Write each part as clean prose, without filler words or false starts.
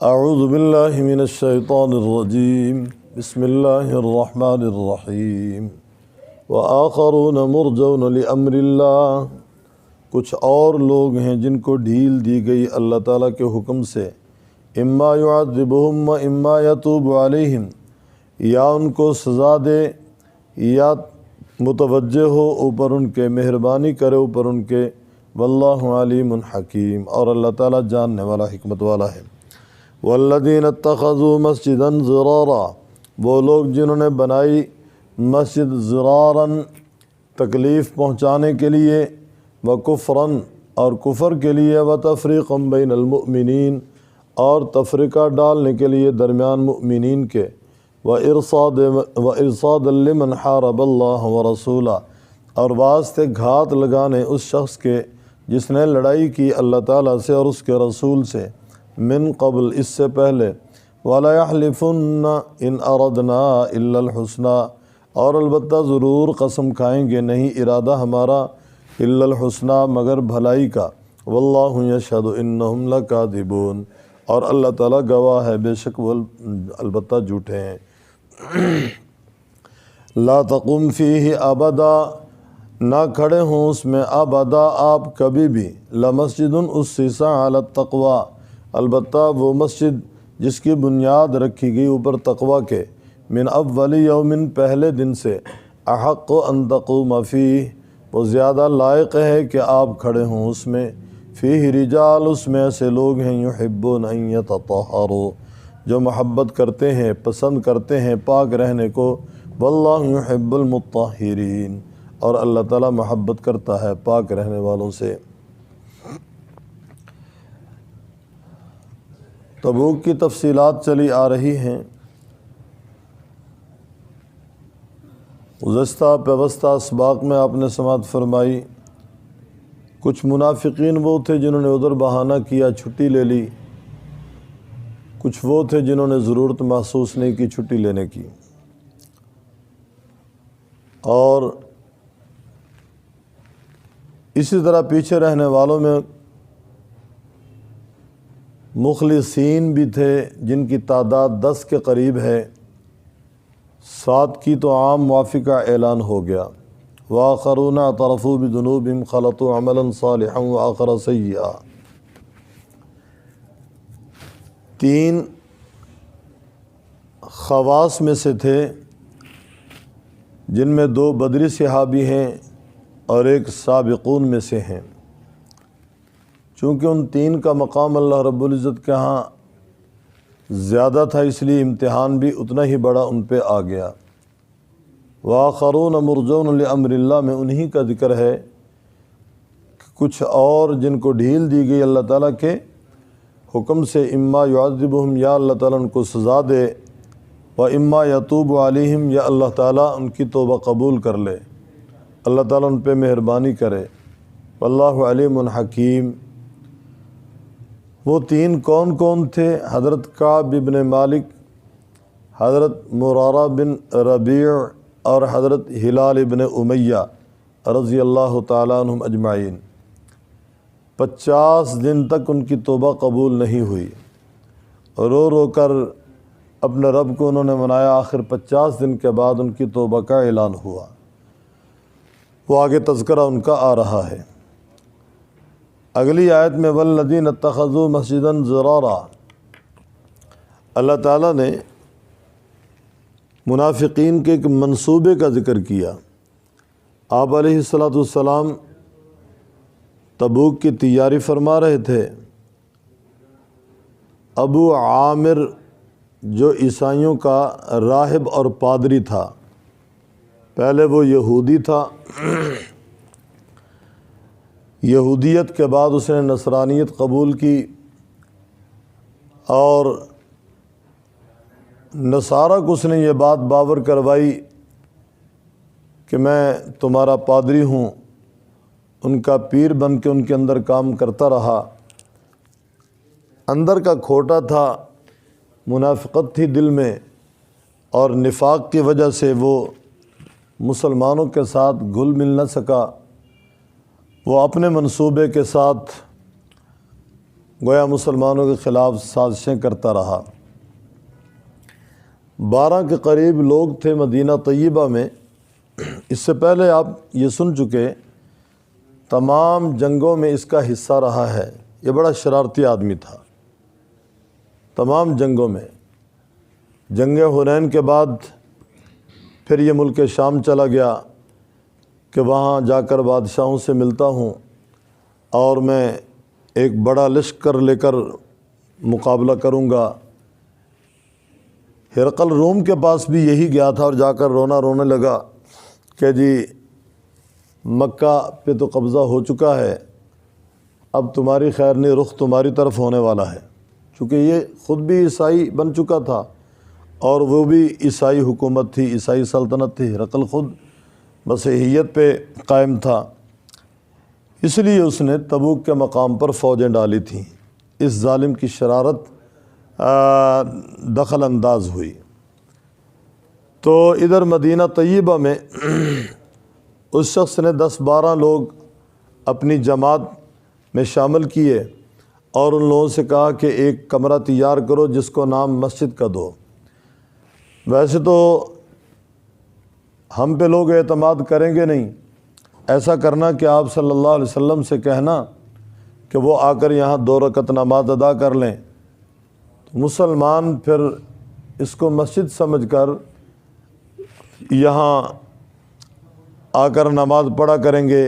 اعوذ باللہ من الشیطان الرجیم بسم اللہ الرحمن الرحیم وآخرون مرجون لأمر اللہ، کچھ اور لوگ ہیں جن کو ڈھیل دی گئی اللہ تعالیٰ کے حکم سے، اما یعذبہم و اما یتوب علیہم، یا ان کو سزا دے یا متوجہ ہو اوپر ان کے، مہربانی کرے اوپر ان کے، واللہ علیم حکیم، اور اللہ تعالیٰ جاننے والا حکمت والا ہے۔ والذین اتخذوا مسجدا ضرارا، وہ لوگ جنہوں نے بنائی مسجد ضراراً تکلیف پہنچانے کے لیے، وکفراً اور کفر کے لیے، وتفریقا بین المؤمنین اور تفرقہ ڈالنے کے لیے درمیان مؤمنین کے، وارصادا لمن حارب اللہ ورسولہ، اور واسطے گھات لگانے اس شخص کے جس نے لڑائی کی اللہ تعالیٰ سے اور اس کے رسول سے، من قبل اس سے پہلے، وَلَا يَحْلِفُنَّ إِنْ أَرَدْنَا إِلَّا الْحُسْنَى، اور البتہ ضرور قسم کھائیں گے نہیں ارادہ ہمارا، إِلَّا الْحُسْنَى مگر بھلائی کا، وَاللَّهُ يَشْهَدُ إِنَّهُمْ لَكَاذِبُونَ، اور اللہ تعالیٰ گواہ ہے بے شک وہ البتہ جھوٹے ہیں۔ لا تقم فیہ ابدا، نہ کھڑے ہوں اس میں ابدا آپ کبھی بھی، لمسجد اسس علی التقوی، البتہ وہ مسجد جس کی بنیاد رکھی گئی اوپر تقوی کے، من اول یوم پہلے دن سے، احق ان تقوم فیہ وہ زیادہ لائق ہے کہ آپ کھڑے ہوں اس میں، فیہ رجال اس میں ایسے لوگ ہیں، یحبون ان یتطہروا جو محبت کرتے ہیں، پسند کرتے ہیں پاک رہنے کو، واللہ یحب المطہرین اور اللہ تعالیٰ محبت کرتا ہے پاک رہنے والوں سے۔ تبوک کی تفصیلات چلی آ رہی ہیں۔ گزشتہ پیوستہ اسباق میں آپ نے سماعت فرمائی، کچھ منافقین وہ تھے جنہوں نے ادھر بہانہ کیا، چھٹی لے لی، کچھ وہ تھے جنہوں نے ضرورت محسوس نہیں کی چھٹی لینے کی، اور اسی طرح پیچھے رہنے والوں میں مخلصین بھی تھے جن کی تعداد 10 کے قریب ہے، 7 کی تو عام موافقہ اعلان ہو گیا، وآخرون اعترفوا بذنوبہم خلطوا عملا صالحا وآخر سیئا۔ 3 خواص میں سے تھے جن میں 2 بدری صحابی ہیں اور 1 سابقون میں سے ہیں۔ چونکہ ان 3 کا مقام اللہ رب العزت کے ہاں زیادہ تھا، اس لیے امتحان بھی اتنا ہی بڑا ان پہ آ گیا۔ وآخرون مرجون لأمر اللہ میں انہی کا ذکر ہے کہ کچھ اور جن کو ڈھیل دی گئی اللہ تعالیٰ کے حکم سے، اما یعذبہم یا اللہ تعالیٰ ان کو سزا دے، و اما یتوب علیہم یا اللہ تعالیٰ ان کی توبہ قبول کر لے، اللہ تعالیٰ ان پہ مہربانی کرے، واللہ علیم حکیم۔ وہ 3 کون کون تھے؟ حضرت کعب بن مالک، حضرت مرارہ بن ربیع اور حضرت ہلال بن امیہ رضی اللہ تعالیٰ عنہم اجمعین۔ 50 دن تک ان کی توبہ قبول نہیں ہوئی، رو رو کر اپنے رب کو انہوں نے منایا، آخر 50 دن کے بعد ان کی توبہ کا اعلان ہوا۔ وہ آگے تذکرہ ان کا آ رہا ہے۔ اگلی آیت میں والذین اتخذوا مسجدا ضرارا، اللہ تعالیٰ نے منافقین کے ایک منصوبے کا ذکر کیا۔ آپ علیہ السلام تبوک کی تیاری فرما رہے تھے۔ ابو عامر جو عیسائیوں کا راہب اور پادری تھا، پہلے وہ یہودی تھا، یہودیت کے بعد اس نے نصرانیت قبول کی، اور نصارہ کو اس نے یہ بات باور کروائی کہ میں تمہارا پادری ہوں، ان کا پیر بن کے ان کے اندر کام کرتا رہا۔ اندر کا کھوٹا تھا، منافقت تھی دل میں، اور نفاق کی وجہ سے وہ مسلمانوں کے ساتھ گھل مل نہ سکا۔ وہ اپنے منصوبے کے ساتھ گویا مسلمانوں کے خلاف سازشیں کرتا رہا۔ 12 کے قریب لوگ تھے مدینہ طیبہ میں۔ اس سے پہلے آپ یہ سن چکے تمام جنگوں میں اس کا حصہ رہا ہے۔ یہ بڑا شرارتی آدمی تھا۔ تمام جنگوں میں، جنگ حنین کے بعد پھر یہ ملک شام چلا گیا کہ وہاں جا کر بادشاہوں سے ملتا ہوں اور میں ایک بڑا لشکر لے کر مقابلہ کروں گا۔ ہرقل روم کے پاس بھی یہی گیا تھا اور جا کر رونے لگا کہ جی مکہ پہ تو قبضہ ہو چکا ہے، اب تمہاری خیر نہیں، رخ تمہاری طرف ہونے والا ہے، چونکہ یہ خود بھی عیسائی بن چکا تھا اور وہ بھی عیسائی حکومت تھی، عیسائی سلطنت تھی۔ ہرقل خود مسیحیت پہ قائم تھا، اس لیے اس نے تبوک کے مقام پر فوجیں ڈالی تھیں۔ اس ظالم کی شرارت دخل انداز ہوئی تو ادھر مدینہ طیبہ میں اس شخص نے 10-12 لوگ اپنی جماعت میں شامل کیے اور ان لوگوں سے کہا کہ ایک کمرہ تیار کرو جس کو نام مسجد کا دو۔ ویسے تو ہم پہ لوگ اعتماد کریں گے نہیں، ایسا کرنا کہ آپ صلی اللہ علیہ وسلم سے کہنا کہ وہ آ کر یہاں 2 رکعت نماز ادا کر لیں۔ مسلمان پھر اس کو مسجد سمجھ کر یہاں آ کر نماز پڑھا کریں گے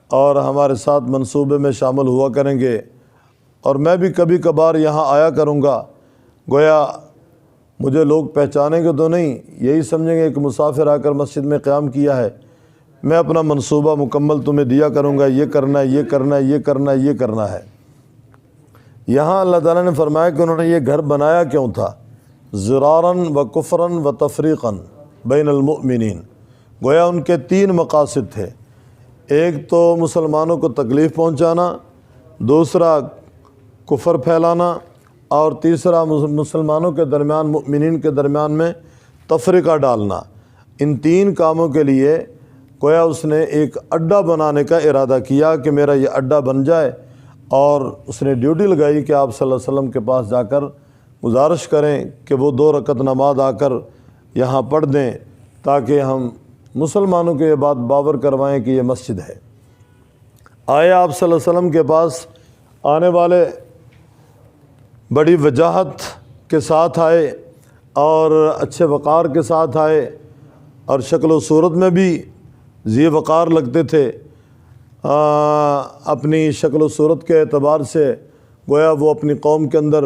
اور ہمارے ساتھ منصوبے میں شامل ہوا کریں گے، اور میں بھی کبھی کبھار یہاں آیا کروں گا۔ گویا مجھے لوگ پہچانیں گے تو نہیں، یہی سمجھیں گے کہ مسافر آ کر مسجد میں قیام کیا ہے۔ میں اپنا منصوبہ مکمل تمہیں دیا کروں گا، یہ کرنا ہے، یہ کرنا ہے، یہ کرنا ہے، یہ کرنا ہے۔ یہاں اللہ تعالیٰ نے فرمایا کہ انہوں نے یہ گھر بنایا کیوں تھا؟ ضراراً و کفراً و تفریقاً بین المؤمنین۔ گویا ان کے 3 مقاصد تھے، ایک تو مسلمانوں کو تکلیف پہنچانا، دوسرا کفر پھیلانا، اور تیسرا مسلمانوں کے درمیان، مؤمنین کے درمیان میں تفریقہ ڈالنا۔ ان 3 کاموں کے لیے گویا اس نے ایک اڈا بنانے کا ارادہ کیا کہ میرا یہ اڈا بن جائے، اور اس نے ڈیوٹی لگائی کہ آپ صلی اللہ علیہ وسلم کے پاس جا کر گزارش کریں کہ وہ 2 رکعت نماز آ کر یہاں پڑھ دیں تاکہ ہم مسلمانوں کو یہ بات باور کروائیں کہ یہ مسجد ہے۔ آئے آپ صلی اللہ علیہ وسلم کے پاس آنے والے بڑی وجاہت کے ساتھ آئے اور اچھے وقار کے ساتھ آئے، اور شکل و صورت میں بھی ذی وقار لگتے تھے۔ اپنی شکل و صورت کے اعتبار سے گویا وہ اپنی قوم کے اندر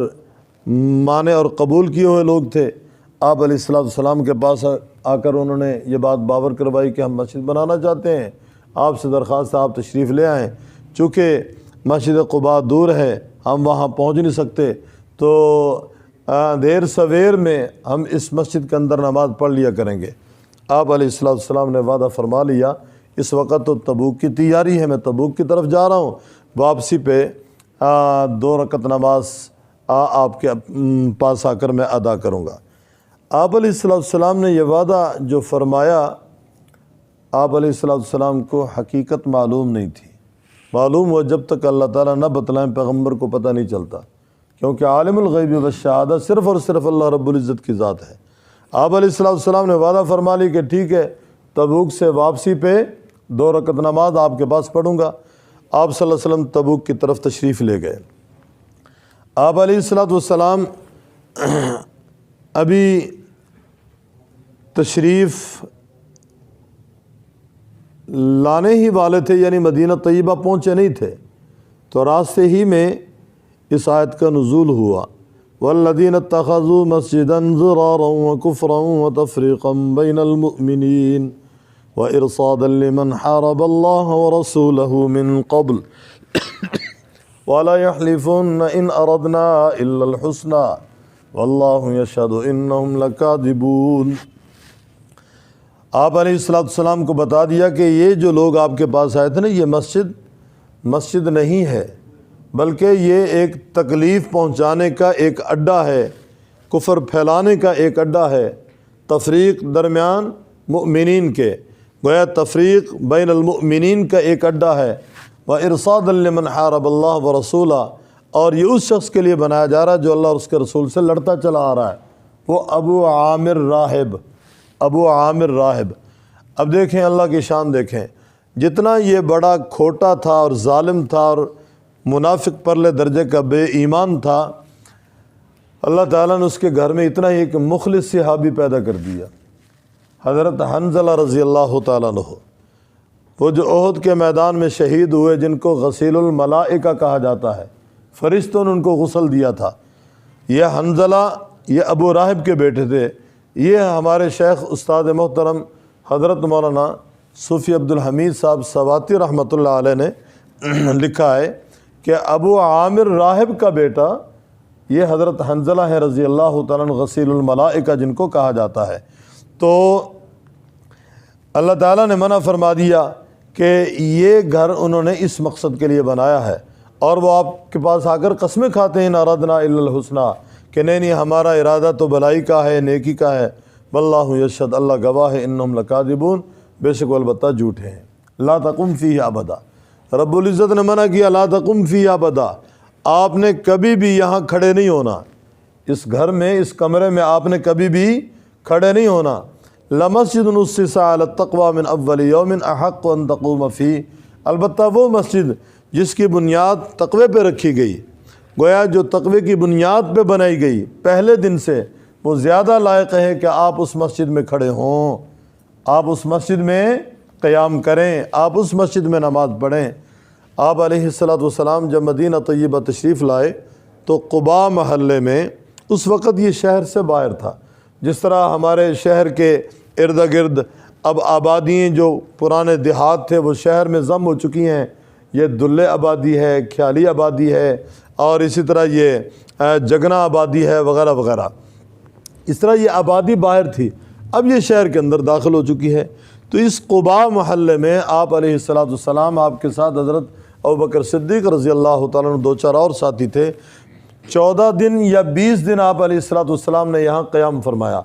مانے اور قبول کیے ہوئے لوگ تھے۔ آپ علیہ السلام کے پاس آ کر انہوں نے یہ بات باور کروائی کہ ہم مسجد بنانا چاہتے ہیں، آپ سے درخواست ہے آپ تشریف لے آئیں۔ چونکہ مسجد قباء دور ہے، ہم وہاں پہنچ نہیں سکتے، تو دیر سویر میں ہم اس مسجد کے اندر نماز پڑھ لیا کریں گے۔ آپ علیہ السلام نے وعدہ فرما لیا، اس وقت تو تبوک کی تیاری ہے، میں تبوک کی طرف جا رہا ہوں، واپسی پہ 2 رکعت نماز آپ کے پاس آ کر میں ادا کروں گا۔ آپ علیہ السلام نے یہ وعدہ جو فرمایا، آپ علیہ السلام کو حقیقت معلوم نہیں تھی۔ معلوم ہوا جب تک اللہ تعالیٰ نہ بتلائیں پیغمبر کو پتہ نہیں چلتا، کیونکہ عالم الغیب والشہادہ صرف اور صرف اللہ رب العزت کی ذات ہے۔ آپ علیہ السلام نے وعدہ فرما لی کہ ٹھیک ہے، تبوک سے واپسی پہ 2 رکعت نماز آپ کے پاس پڑھوں گا۔ آپ صلی اللہ علیہ وسلم تبوک کی طرف تشریف لے گئے۔ آپ علیہ السلام ابھی تشریف لانے ہی والے تھے، یعنی مدینہ طیبہ پہنچے نہیں تھے، تو راستے ہی میں اس آیت کا نزول ہوا، والذین اتخذوا مسجدا ضرارا وکفرا وتفریقا بین المؤمنین وارصادا لمن حارب اللہ ورسولہ من قبل ولا يحلفن ان اردنا الا الحسنى واللہ یشہد انہم لکاذبون۔ آپ علیہ السلام کو بتا دیا کہ یہ جو لوگ آپ کے پاس آئے تھے نا، یہ مسجد نہیں ہے، بلکہ یہ ایک تکلیف پہنچانے کا ایک اڈا ہے، کفر پھیلانے کا ایک اڈا ہے، تفریق درمیان مؤمنین کے، گویا تفریق بین المؤمنین کا ایک اڈا ہے، وَإِرْصَادًا لِمَنْ حَارَبَ اللَّهَ وَرَسُولَهُ، اور یہ اس شخص کے لیے بنایا جا رہا ہے جو اللہ اور اس کے رسول سے لڑتا چلا آ رہا ہے، وہ ابو عامر راہب، ابو عامر راہب۔ اب دیکھیں اللہ کی شان دیکھیں، جتنا یہ بڑا کھوٹا تھا اور ظالم تھا اور منافق پرلے درجے کا بے ایمان تھا، اللہ تعالیٰ نے اس کے گھر میں اتنا ہی ایک مخلص صحابی پیدا کر دیا، حضرت حنظلہ رضی اللہ تعالیٰ عنہ، وہ جو احد کے میدان میں شہید ہوئے، جن کو غسیل الملائکہ کہا جاتا ہے، فرشتوں نے ان کو غسل دیا تھا۔ یہ حنظلہ یہ ابو راہب کے بیٹے تھے۔ یہ ہمارے شیخ استاد محترم حضرت مولانا صوفی عبدالحمید صاحب سواتی رحمۃ اللہ علیہ نے لکھا ہے کہ ابو عامر راہب کا بیٹا یہ حضرت حنظلہ ہے رضی اللہ تعالیٰ عنہ، غسیل الملائکہ جن کو کہا جاتا ہے۔ تو اللہ تعالیٰ نے منع فرما دیا کہ یہ گھر انہوں نے اس مقصد کے لیے بنایا ہے، اور وہ آپ کے پاس آ کر قسمیں کھاتے ہیں، ارادنا الا الحسنی، کہ نہیں ہمارا ارادہ تو بھلائی کا ہے، نیکی کا ہے، واللہ یشہد، اللہ گواہ ہے، انہم لکاذبون، بے شک وہ البتہ جھوٹے ہیں۔ لا تقم فیہ ابدا، رب العزت نے منع کیا، لا تقم فیہ ابدا، آپ نے کبھی بھی یہاں کھڑے نہیں ہونا، اس گھر میں، اس کمرے میں آپ نے کبھی بھی کھڑے نہیں ہونا۔ لمسجد اسس علی التقوی من اول یوم احق ان تقوم فیہ، البتہ وہ مسجد جس کی بنیاد تقوی پہ رکھی گئی، گویا جو تقوی کی بنیاد پہ بنائی گئی پہلے دن سے، وہ زیادہ لائق ہے کہ آپ اس مسجد میں کھڑے ہوں، آپ اس مسجد میں قیام کریں، آپ اس مسجد میں نماز پڑھیں۔ آپ علیہ السلام جب مدینہ طیبہ تشریف لائے تو قباء محلے میں، اس وقت یہ شہر سے باہر تھا، جس طرح ہمارے شہر کے ارد گرد اب آبادیاں جو پرانے دیہات تھے وہ شہر میں ضم ہو چکی ہیں، یہ دلے آبادی ہے، کھیالی آبادی ہے، اور اسی طرح یہ جگنا آبادی ہے وغیرہ وغیرہ، اس طرح یہ آبادی باہر تھی، اب یہ شہر کے اندر داخل ہو چکی ہے۔ تو اس قباء محلے میں آپ علیہ السلام، آپ کے ساتھ حضرت ابوبکر صدیق رضی اللہ تعالیٰ عنہ، 2-4 اور ساتھی تھے، 14 دن یا 20 دن آپ علیہ السلام نے یہاں قیام فرمایا،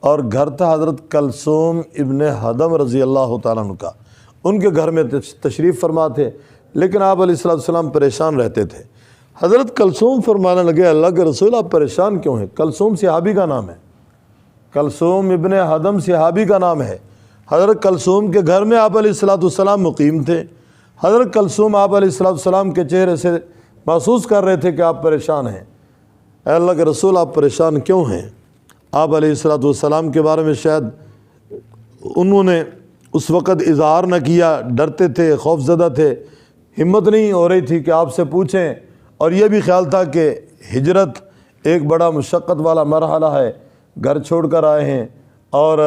اور گھر تھا حضرت کلثوم ابن حدم رضی اللہ تعالیٰ عنہ کا، ان کے گھر میں تشریف فرما تھے، لیکن آپ علیہ السلام پریشان رہتے تھے۔ حضرت کلثوم فرمانے لگے، اللہ کے رسول آپ پریشان کیوں ہیں؟ کلثوم صحابی کا نام ہے، کلثوم ابن حدم صحابی کا نام ہے۔ حضرت کلثوم کے گھر میں آپ علیہ السلام مقیم تھے۔ حضرت کلثوم آپ علیہ السلام کے چہرے سے محسوس کر رہے تھے کہ آپ پریشان ہیں۔ اے اللہ کے رسول آپ پریشان کیوں ہیں؟ آپ علیہ السلام کے بارے میں شاید انہوں نے اس وقت اظہار نہ کیا، ڈرتے تھے، خوف زدہ تھے، ہمت نہیں ہو رہی تھی کہ آپ سے پوچھیں، اور یہ بھی خیال تھا کہ ہجرت ایک بڑا مشقت والا مرحلہ ہے، گھر چھوڑ کر آئے ہیں اور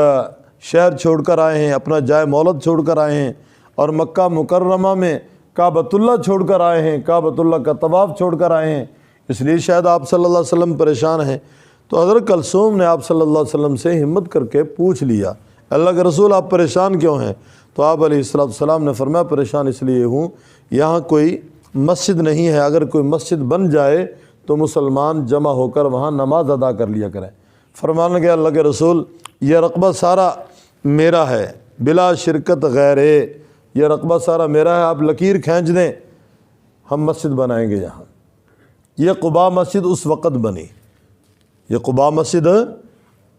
شہر چھوڑ کر آئے ہیں، اپنا جائے مولد چھوڑ کر آئے ہیں، اور مکہ مکرمہ میں کعبۃ اللہ چھوڑ کر آئے ہیں، کعبۃ اللہ کا طواف چھوڑ کر آئے ہیں، اس لیے شاید آپ صلی اللہ علیہ وسلم پریشان ہیں۔ تو حضرت کلثوم نے آپ صلی اللہ علیہ وسلم سے ہمت کر کے پوچھ لیا، اللہ کے رسول آپ پریشان کیوں ہیں؟ تو آپ علیہ السلام نے فرمایا، پریشان اس لیے ہوں، یہاں کوئی مسجد نہیں ہے، اگر کوئی مسجد بن جائے تو مسلمان جمع ہو کر وہاں نماز ادا کر لیا کریں۔ فرمانے لگے، اللہ کے رسول یہ رقبہ سارا میرا ہے، بلا شرکت غیرے، یہ رقبہ سارا میرا ہے، آپ لکیر کھینچ دیں، ہم مسجد بنائیں گے یہاں۔ یہ قباء مسجد اس وقت بنی، یہ قباء مسجد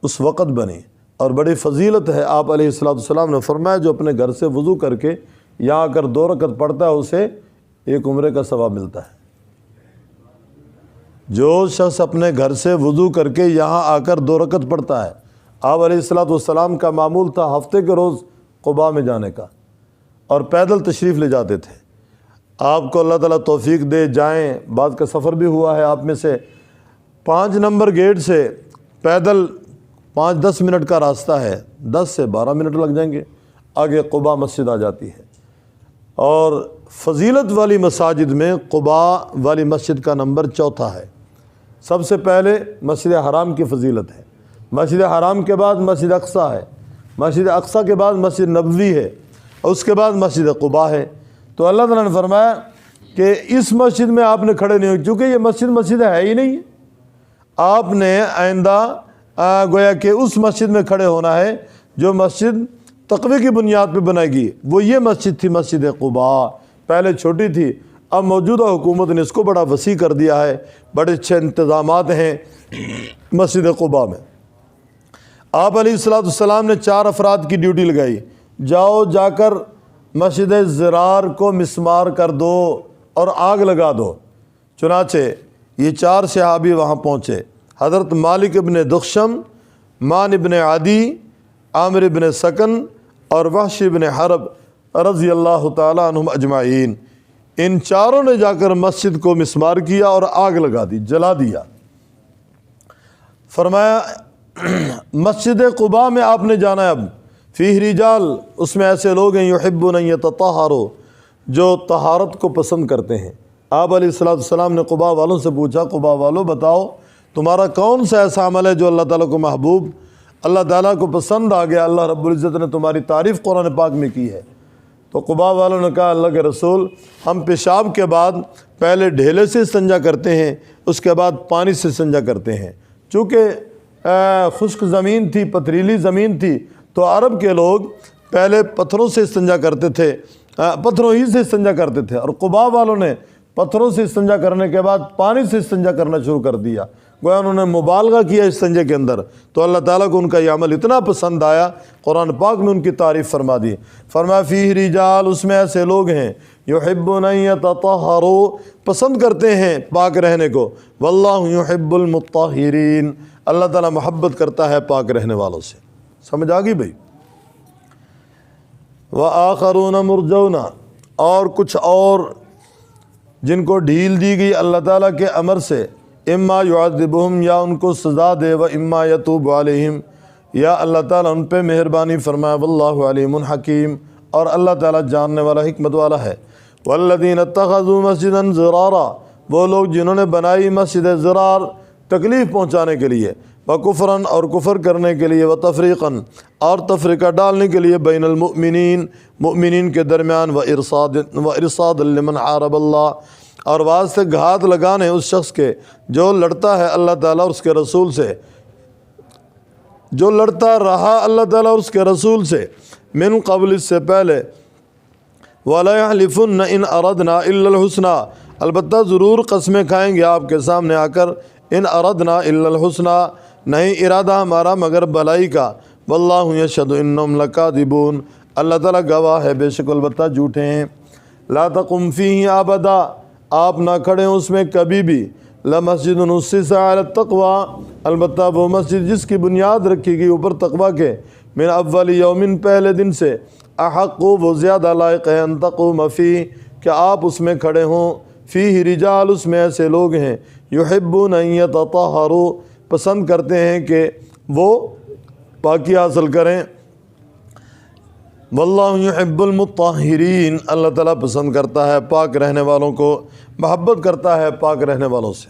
اس وقت بنی، اور بڑی فضیلت ہے۔ آپ علیہ السلام نے فرمایا، جو اپنے گھر سے وضو کر کے یہاں آ کر 2 رکعت پڑھتا ہے اسے 1 عمرے کا ثواب ملتا ہے۔ جو شخص اپنے گھر سے وضو کر کے یہاں آ کر 2 رکعت پڑھتا ہے، آپ علیہ السلام کا معمول تھا ہفتے کے روز قباء میں جانے کا، اور پیدل تشریف لے جاتے تھے۔ آپ کو اللہ تعالیٰ توفیق دے، جائیں، بعد کا سفر بھی ہوا ہے آپ میں سے، 5 نمبر گیٹ سے پیدل 5-10 منٹ کا راستہ ہے، 10 سے 12 منٹ لگ جائیں گے، آگے قباء مسجد آ جاتی ہے۔ اور فضیلت والی مساجد میں قباء والی مسجد کا نمبر 4 ہے۔ سب سے پہلے مسجد حرام کی فضیلت ہے، مسجد حرام کے بعد مسجد اقصیٰ ہے، مسجد اقصیٰ کے بعد مسجد نبوی ہے، اور اس کے بعد مسجد قباء ہے۔ تو اللہ تعالیٰ نے فرمایا کہ اس مسجد میں آپ نے کھڑے نہیں ہوئے، چونکہ یہ مسجد ہے ہی نہیں، آپ نے آئندہ گویا کہ اس مسجد میں کھڑے ہونا ہے جو مسجد تقوی کی بنیاد پہ بنائے گی۔ وہ یہ مسجد تھی، مسجد قباء، پہلے چھوٹی تھی، اب موجودہ حکومت نے اس کو بڑا وسیع کر دیا ہے، بڑے اچھے انتظامات ہیں مسجد قباء میں۔ آپ علیہ السلام نے 4 افراد کی ڈیوٹی لگائی، جاؤ جا کر مسجد زرار کو مسمار کر دو اور آگ لگا دو۔ چنانچہ یہ 4 صحابی وہاں پہنچے، حضرت مالک ابن دخشم، مان ابن عدی، عامر ابن سکن اور وحش ابن حرب رضی اللہ تعالیٰ عنہم اجمعین۔ ان چاروں نے جا کر مسجد کو مسمار کیا اور آگ لگا دی، جلا دیا۔ فرمایا مسجد قباء میں آپ نے جانا ہے، اب فیہ رجال، اس میں ایسے لوگ ہیں یحبون ان یتطہروا، جو طہارت کو پسند کرتے ہیں۔ آپ علیہ السلام نے قباء والوں سے پوچھا، قباء والوں بتاؤ تمہارا کون سا ایسا عمل ہے جو اللہ تعالیٰ کو محبوب، اللہ تعالیٰ کو پسند آ گیا، اللہ رب العزت نے تمہاری تعریف قرآن پاک میں کی ہے؟ تو قباء والوں نے کہا اللہ کے رسول، ہم پیشاب کے بعد پہلے ڈھیلے سے استنجا کرتے ہیں، اس کے بعد پانی سے استنجا کرتے ہیں۔ چونکہ خشک زمین تھی، پتھریلی زمین تھی، تو عرب کے لوگ پہلے پتھروں سے استنجا کرتے تھے، پتھروں ہی سے استنجا کرتے تھے، اور قباء والوں نے پتھروں سے استنجا کرنے کے بعد پانی سے استنجا کرنا شروع کر دیا۔ گویا انہوں نے مبالغہ کیا استنجے کے اندر، تو اللہ تعالیٰ کو ان کا یہ عمل اتنا پسند آیا، قرآن پاک میں ان کی تعریف فرما دی۔ فرمایا فیہ رجال، اس میں ایسے لوگ ہیں یحبون ان یتطہروا، پسند کرتے ہیں پاک رہنے کو، واللہ یحب المطہرین، اللہ تعالیٰ محبت کرتا ہے پاک رہنے والوں سے۔ سمجھ آ گئی بھائی؟ وآخرون مرجون، اور کچھ اور جن کو ڈھیل دی گئی اللہ تعالیٰ کے امر سے، اما یعذبہم، یا ان کو سزا دے، و اما یتوب علیہم، یا اللہ تعالیٰ ان پہ مہربانی فرمائے، واللہ علیم حکیم، اور اللہ تعالیٰ جاننے والا حکمت والا ہے۔ والذین اتخذوا مسجدا ضرارا، وہ لوگ جنہوں نے بنائی مسجد ضرار تکلیف پہنچانے کے لیے، وکفراً، اور کفر کرنے کے لیے، وتفریقاً، اور تفریقہ ڈالنے کے لیے، بین المؤمنین، مؤمنین کے درمیان، وارصادا لمن حارب اللہ، اور واسطے گھات لگانے اس شخص کے جو لڑتا ہے اللہ تعالیٰ اور اس کے رسول سے، جو لڑتا رہا اللہ تعالیٰ اور اس کے رسول سے، من قبل، اس سے پہلے، وَلَا يَحْلِفُنَّ إِنْ أَرَدْنَا إِلَّا الْحُسْنَى، البتہ ضرور قسمیں کھائیں گے آپ کے سامنے آ کر، ان اردنا الا الحسنى، نہیں ارادہ ہمارا مگر بھلائی کا، واللہ یشہد انہم لکاذبون، اللہ تعالیٰ گواہ ہے بے شک البتہ جھوٹے ہیں۔ لا تقم فیہ ابدا، آپ نہ کھڑے اس میں کبھی بھی، لمسجد اسس علی التقوی، البتہ وہ مسجد جس کی بنیاد رکھی گئی اوپر تقوی کے، من اول یوم، پہلے دن سے، احق، وہ زیادہ لائق ہے، ان تقوم فیہ، کہ آپ اس میں کھڑے ہوں، فیہ رجال، اس میں ایسے لوگ ہیں، یحبون ان یتطہروا، پسند کرتے ہیں کہ وہ پاکی حاصل کریں، واللہ یحب المطہرین، اللہ تعالیٰ پسند کرتا ہے پاک رہنے والوں کو، محبت کرتا ہے پاک رہنے والوں سے۔